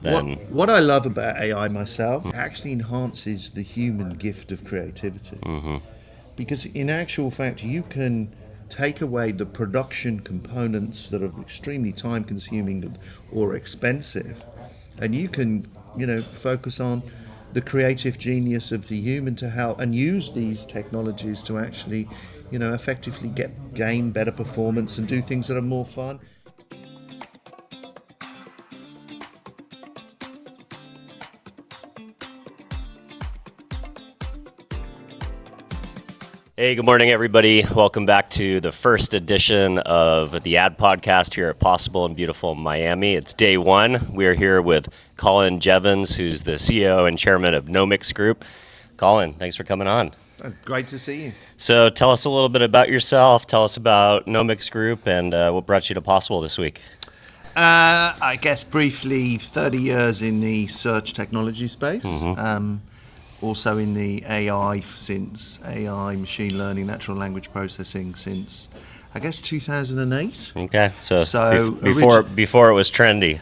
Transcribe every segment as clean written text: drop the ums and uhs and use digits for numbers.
than... What I love about AI myself, it actually enhances the human gift of creativity. Because in actual fact, you can take away the production components that are extremely time consuming or expensive, and you can, focus on the creative genius of the human to help and use these technologies to actually, effectively gain better performance and do things that are more fun. Hey, good morning, everybody. Welcome back to the first edition of the Ad Podcast here at Possible in beautiful Miami. It's day one. We're here with Colin Jeavons, who's the CEO and Chairman of Nomix Group. Colin, thanks for coming on. Great to see you. So tell us a little bit about yourself. Tell us about Nomix Group and what brought you to Possible this week. I guess briefly, 30 years in the search technology space. Also in the AI, machine learning, natural language processing since, I guess, 2008. Okay, so before it was trendy.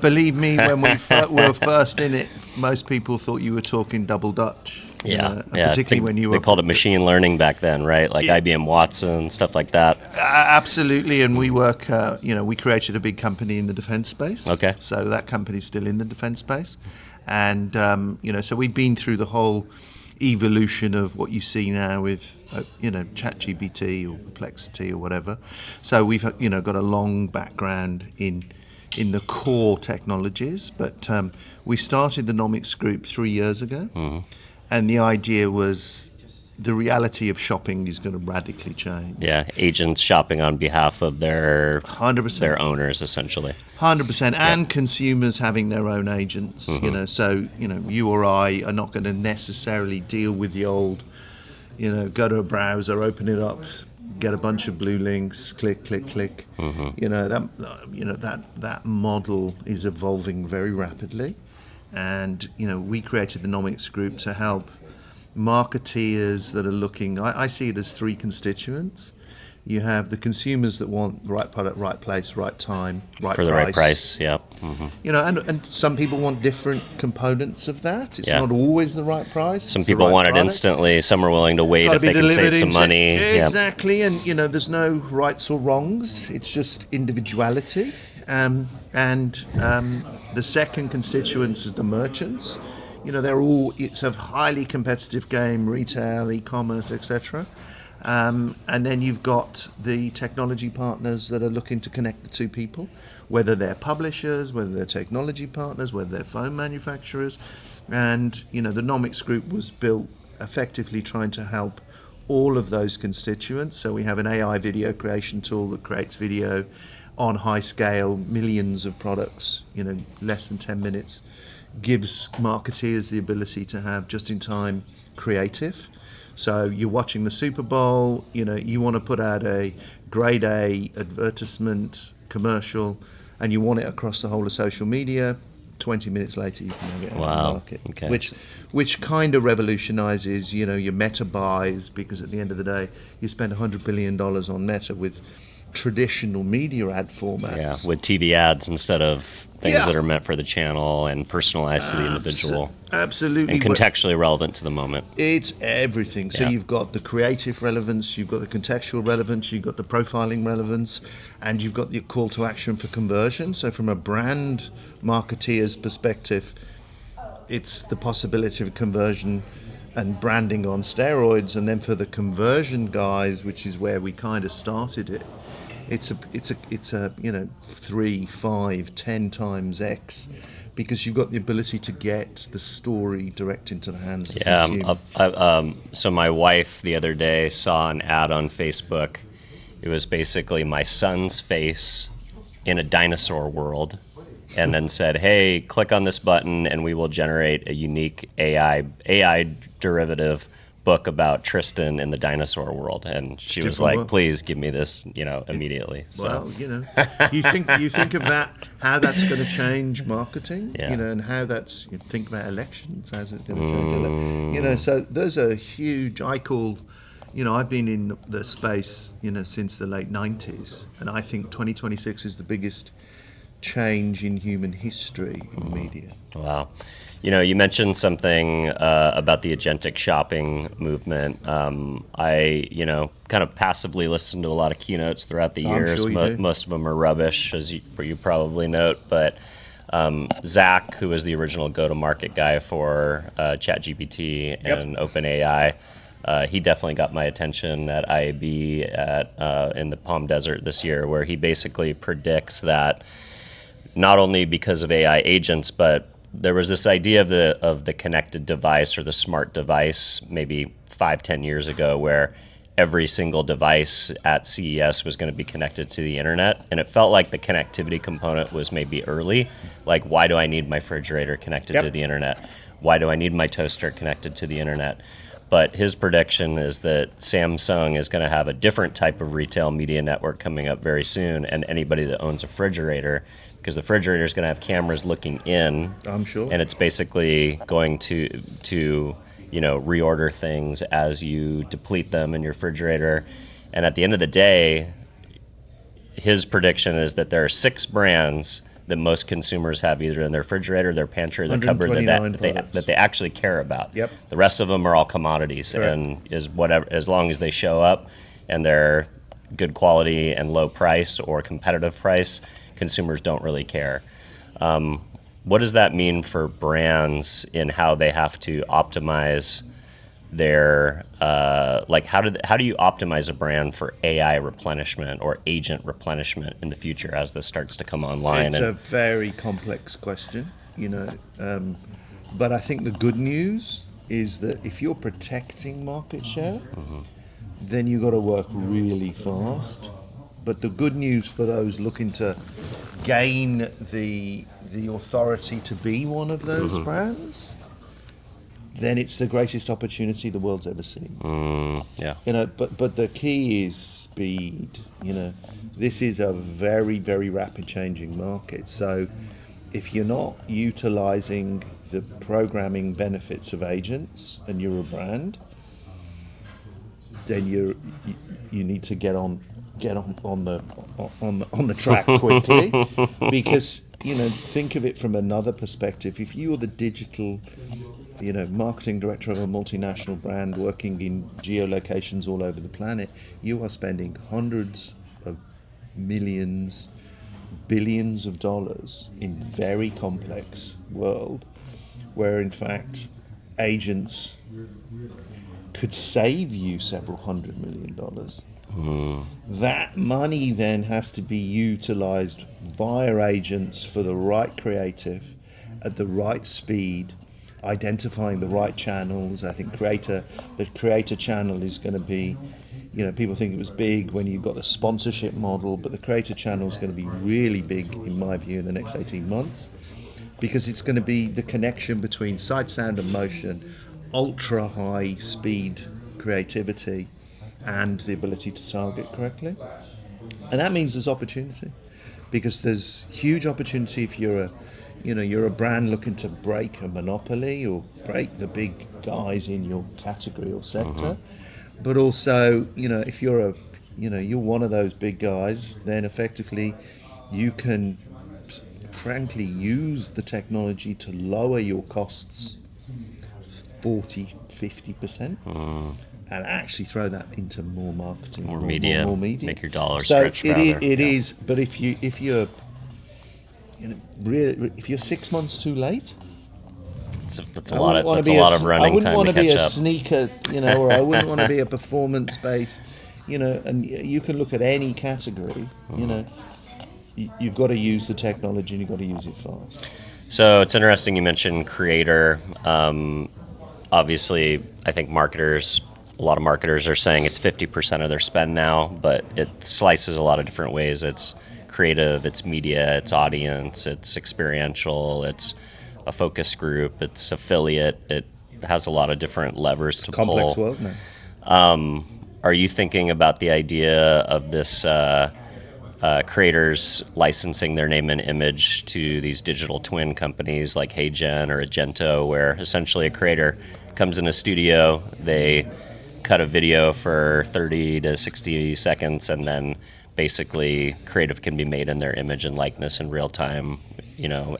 Believe me, when we were first in it, most people thought you were talking double Dutch. Yeah. Particularly when you were... They called it machine learning back then, right? Like IBM Watson, stuff like that. Absolutely, and we work, we created a big company in the defense space. Okay. So that company's still in the defense space. And, so we've been through the whole evolution of what you see now with, ChatGPT or Perplexity or whatever. So we've, got a long background in the core technologies. But we started the Nomix Group 3 years ago. And the idea was the reality of shopping is going to radically change. Yeah, agents shopping on behalf of their 100%. Their owners, essentially. 100%, and consumers having their own agents. So you or I are not going to necessarily deal with the old, go to a browser, open it up, get a bunch of blue links, click. That model is evolving very rapidly, and we created the Nomix Group to help marketeers that are looking. I see it as three constituents. You have the consumers that want the right product, right place, right time, right for the price. right price. Yeah. And some people want different components of that. It's not always the right price. Some people want it instantly. Some are willing to wait if they can save some money. Exactly, and there's no rights or wrongs. It's just individuality. And the second constituents is the merchants. It's a highly competitive game, retail, e-commerce, etc. And then you've got the technology partners that are looking to connect the two people, whether they're publishers, whether they're technology partners, whether they're phone manufacturers. And, the Nomix Group was built effectively trying to help all of those constituents. So we have an AI video creation tool that creates video on high scale, millions of products, less than 10 minutes. Gives marketeers the ability to have just-in-time creative. So you're watching the Super Bowl, you want to put out a grade A advertisement commercial, and you want it across the whole of social media. 20 minutes later, you can have it out in the market. Okay. Which kind of revolutionizes, your Meta buys, because at the end of the day, you spend $100 billion on Meta with traditional media ad formats. Yeah, with TV ads instead of things that are meant for the channel and personalized to the individual. Absolutely. And contextually relevant to the moment. It's everything. So you've got the creative relevance, you've got the contextual relevance, you've got the profiling relevance, and you've got the call to action for conversion. So from a brand marketeer's perspective, it's the possibility of conversion and branding on steroids. And then for the conversion guys, which is where we kind of started it, it's a 3, 5, 10 times X, because you've got the ability to get the story direct into the hands of the consumer. So my wife the other day saw an ad on Facebook. It was basically my son's face in a dinosaur world, and then said, "Hey, click on this button, and we will generate a unique AI derivative book about Tristan in the dinosaur world." And she was like, "Please give me this, immediately." So. Well, you think of that, how that's going to change marketing, and how that's, you think about elections, how's it going to change so those are huge. I call, I've been in the space, since the late 90s, and I think 2026 is the biggest change in human history in media. Wow. You mentioned something about the agentic shopping movement. Kind of passively listened to a lot of keynotes throughout the I'm years. sure you do. Most of them are rubbish, as you probably note. But Zach, who was the original go-to-market guy for ChatGPT and OpenAI, he definitely got my attention at IAB in the Palm Desert this year, where he basically predicts that not only because of AI agents, but there was this idea of the connected device or the smart device maybe 5-10 years ago, where every single device at CES was going to be connected to the internet, and it felt like the connectivity component was maybe early. Like, why do I need my refrigerator connected to the internet? Why do I need my toaster connected to the internet? But his prediction is that Samsung is going to have a different type of retail media network coming up very soon, and anybody that owns a refrigerator, because the refrigerator is going to have cameras looking in. I'm sure. And it's basically going to reorder things as you deplete them in your refrigerator. And at the end of the day, his prediction is that there are 6 brands that most consumers have either in their refrigerator, their pantry, or their cupboard that they actually care about. Yep. The rest of them are all commodities, and as long as they show up and they're good quality and low price or competitive price, consumers don't really care. What does that mean for brands in how they have to optimize their how do you optimize a brand for AI replenishment or agent replenishment in the future as this starts to come online? It's a very complex question, but I think the good news is that if you're protecting market share, then you've got to work really fast. But the good news for those looking to gain the authority to be one of those brands, then it's the greatest opportunity the world's ever seen. But the key is speed. This is a very, very rapid changing market. So if you're not utilizing the programming benefits of agents and you're a brand, then you need to get on the track quickly, because think of it from another perspective. If you are the digital marketing director of a multinational brand working in geolocations all over the planet, you are spending hundreds of millions, billions of dollars in very complex world, where in fact agents could save you several $100 million. That money then has to be utilized via agents for the right creative at the right speed, identifying the right channels. I think the creator channel is going to be, people think it was big when you got the sponsorship model, but the creator channel is going to be really big, in my view, in the next 18 months, because it's going to be the connection between sight, sound, and motion, ultra high speed creativity, and the ability to target correctly. And that means there's opportunity, because there's huge opportunity if you're a brand looking to break a monopoly or break the big guys in your category or sector. But also, if you're you're one of those big guys, then effectively you can frankly use the technology to lower your costs 40-50%. And actually throw that into more marketing, more media, make your dollars stretch farther. It is, but if you're 6 months too late, that's a lot of running time to catch up. I wouldn't want to be a sneaker, or I wouldn't want to be a performance based, and you can look at any category, you've got to use the technology and you've got to use it fast. So it's interesting you mentioned creator. Obviously, I think a lot of marketers are saying it's 50% of their spend now, but it slices a lot of different ways. It's creative, it's media, it's audience, it's experiential, it's a focus group, it's affiliate. It has a lot of different levers to pull. Complex world now. Are you thinking about the idea of this creators licensing their name and image to these digital twin companies like HeyGen or Agento, where essentially a creator comes in a studio, they cut a video for 30 to 60 seconds, and then basically creative can be made in their image and likeness in real time,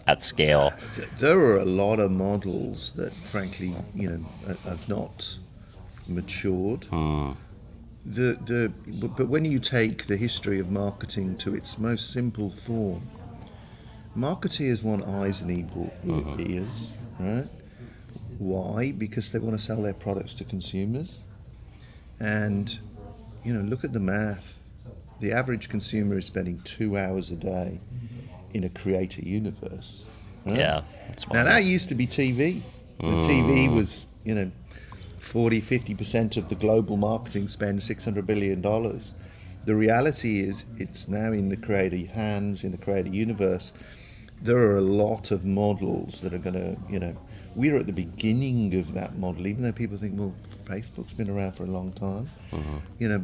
at scale. There are a lot of models that, frankly, have not matured. But when you take the history of marketing to its most simple form, marketeers want eyes and ears, right? Why? Because they want to sell their products to consumers. And, look at the math. The average consumer is spending 2 hours a day in a creator universe. Right? Yeah. That's Now, that used to be TV. The TV was, 40-50% of the global marketing spend, $600 billion. The reality is it's now in the creator hands, in the creator universe. There are a lot of models that are going to, we're at the beginning of that model, even though people think, well, Facebook's been around for a long time,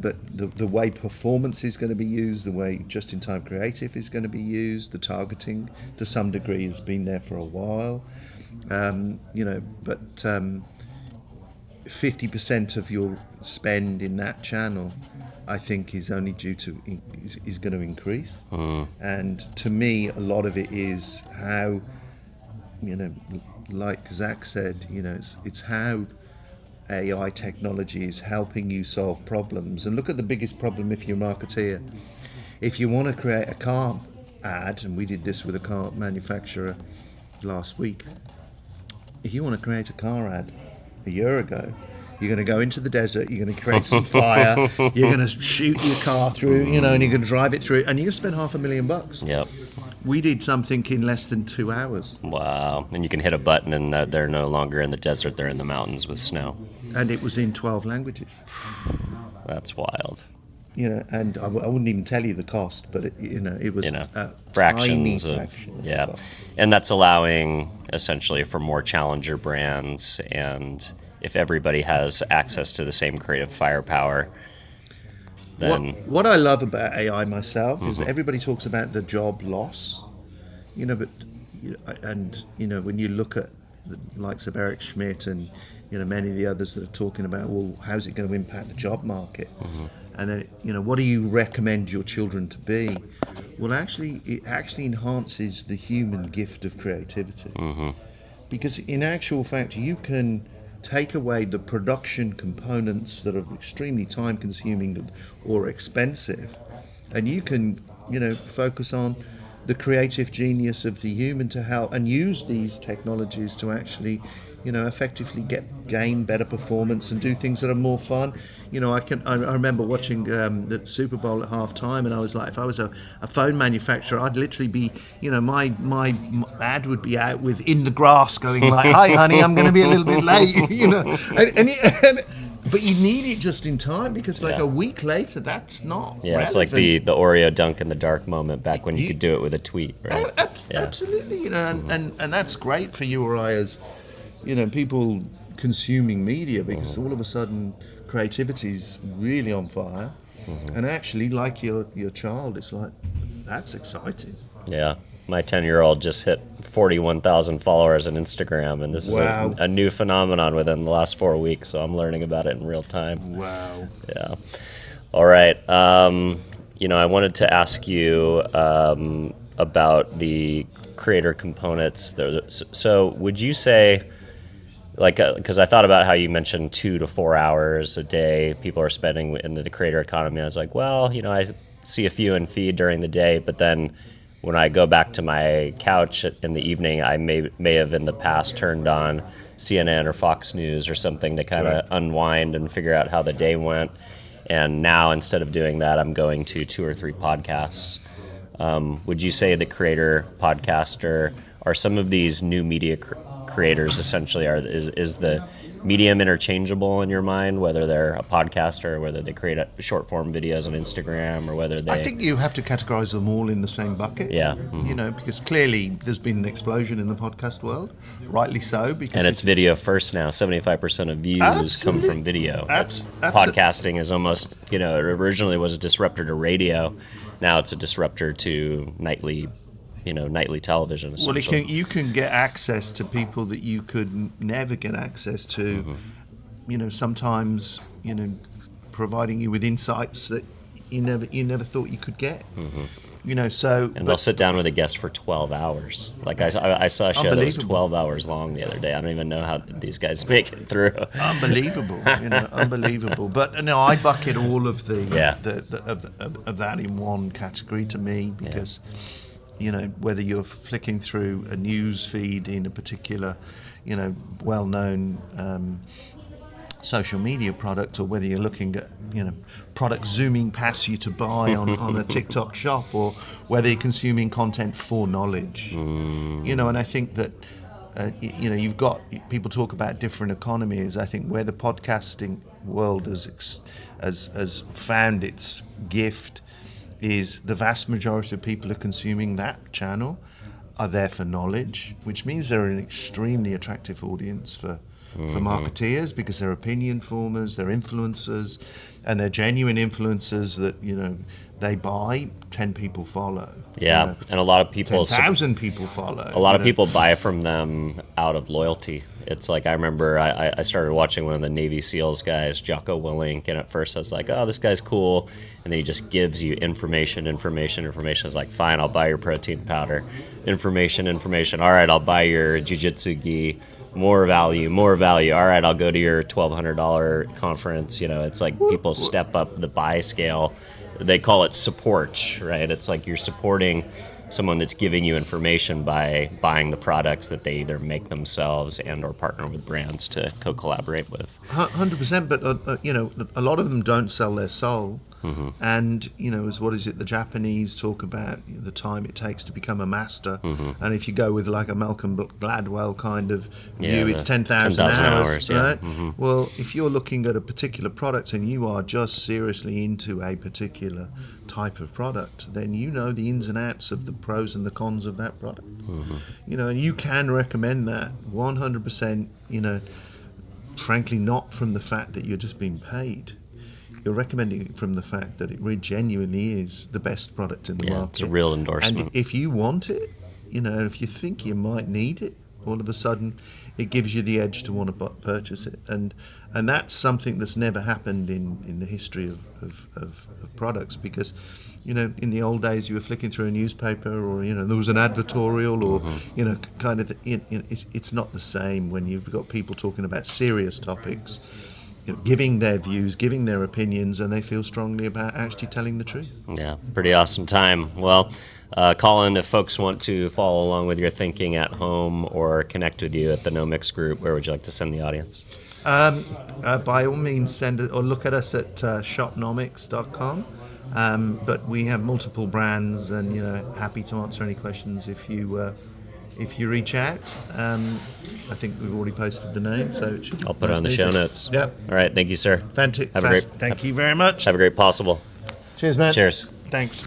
but the way performance is going to be used, the way just-in-time creative is going to be used, the targeting to some degree has been there for a while, but 50% of your spend in that channel, I think, is only due to is going to increase. And to me, a lot of it is how, like Zach said, it's how AI technology is helping you solve problems. And look at the biggest problem if you're a marketeer. If you want to create a car ad, and we did this with a car manufacturer last week, if you want to create a car ad a year ago, you're going to go into the desert, you're going to create some fire, you're going to shoot your car through, and you're going to drive it through, and you're going to spend $500,000. Yep. We did something in less than 2 hours. Wow. And you can hit a button and they're no longer in the desert, they're in the mountains with snow. And it was in 12 languages. That's wild. And I wouldn't even tell you the cost, but it was a fractions tiny of, fraction of yeah. the cost. And that's allowing essentially for more challenger brands, and if everybody has access to the same creative firepower, then what I love about AI myself is that everybody talks about the job loss, but when you look at the likes of Eric Schmidt and many of the others that are talking about, well, how's it going to impact the job market? And then, what do you recommend your children to be? Well, it actually enhances the human gift of creativity. Because in actual fact, you can take away the production components that are extremely time consuming or expensive, and you can, focus on the creative genius of the human to help and use these technologies to actually, effectively gain better performance and do things that are more fun. I remember watching the Super Bowl at halftime, and I was like, if I was a phone manufacturer, I'd literally be, my ad would be out with "In the Grass" going like, "Hi, honey, I'm going to be a little bit late," but you need it just in time, because a week later, that's not relevant. It's like the Oreo dunk in the dark moment back when you could do it with a tweet, right? Absolutely, and that's great for you or I as, people consuming media, because all of a sudden creativity is really on fire, and actually, like your child, it's like, that's exciting. Yeah, my 10-year-old just hit 41,000 followers on Instagram, and this is a new phenomenon within the last 4 weeks, so I'm learning about it in real time. Wow. Yeah. All right. I wanted to ask you about the creator components. So would you say, because I thought about how you mentioned 2 to 4 hours a day people are spending in the creator economy. I was like, well, I see a few in feed during the day, but then when I go back to my couch in the evening, I may have in the past turned on CNN or Fox News or something to kind of unwind and figure out how the day went. And now, instead of doing that, I'm going to 2 or 3 podcasts. Would you say the creator podcaster are some of these new media creators essentially is the medium interchangeable in your mind, whether they're a podcaster or whether they create short form videos on Instagram, or whether they... I think you have to categorize them all in the same bucket. Yeah. Because clearly there's been an explosion in the podcast world, rightly so. Because and it's video first now. 75% of views come from video. Podcasting is almost, it originally was a disruptor to radio. Now it's a disruptor to nightly television. Well, you can get access to people that you could never get access to. Sometimes, providing you with insights that you never thought you could get. You know, so And they'll sit down with a guest for 12 hours. Like I saw a show that was 12 hours long the other day. I don't even know how these guys make it through. unbelievable, unbelievable. But no, I bucket all of of that in one category to me, because whether you're flicking through a news feed in a particular well-known social media product, or whether you're looking at products zooming past you to buy on a TikTok shop, or whether you're consuming content for knowledge. And I think that you've got people talk about different economies. I think where the podcasting world has found its gift is the vast majority of people who are consuming that channel are there for knowledge, which means they're an extremely attractive audience for marketeers, because they're opinion formers, they're influencers, and they're genuine influencers that they buy, 10 people follow. Yeah, and a lot of people 10,000 people follow. A lot of people buy from them out of loyalty. It's like, I remember I started watching one of the Navy SEALs guys, Jocko Willink, and at first I was like, oh, this guy's cool, and then he just gives you information. It's like, fine, I'll buy your protein powder. Information. All right, I'll buy your jiu-jitsu gi. More value. All right, I'll go to your $1,200 conference. It's like people step up the buy scale. They call it support, right? It's like you're supporting someone that's giving you information by buying the products that they either make themselves and or partner with brands to co-collaborate with. 100%, but a lot of them don't sell their soul. And what is it the Japanese talk about, the time it takes to become a master, and if you go with like a Malcolm Gladwell kind of view, it's 10,000 hours, right? Well, if you're looking at a particular product and you are just seriously into a particular type of product, then you know the ins and outs of the pros and the cons of that product. And you can recommend that 100%, frankly, not from the fact that you're just being paid. You're recommending it from the fact that it really genuinely is the best product in the market. It's a real endorsement. And if you want it, if you think you might need it, all of a sudden it gives you the edge to want to purchase it. And that's something that's never happened in the history of products, because in the old days you were flicking through a newspaper, or there was an advertorial, or it's not the same when you've got people talking about serious topics, giving their views, giving their opinions, and they feel strongly about actually telling the truth. Yeah, pretty awesome time. Well, Colin, if folks want to follow along with your thinking at home or connect with you at the Nomix Group, where would you like to send the audience? By all means, send it or look at us at shopnomix.com. But we have multiple brands, and happy to answer any questions if you reach out. I think we've already posted the name, so it should. I'll put it on the show notes. Yep. All right. Thank you, sir. Thank you very much. Have a great possible. Cheers, man. Cheers. Thanks.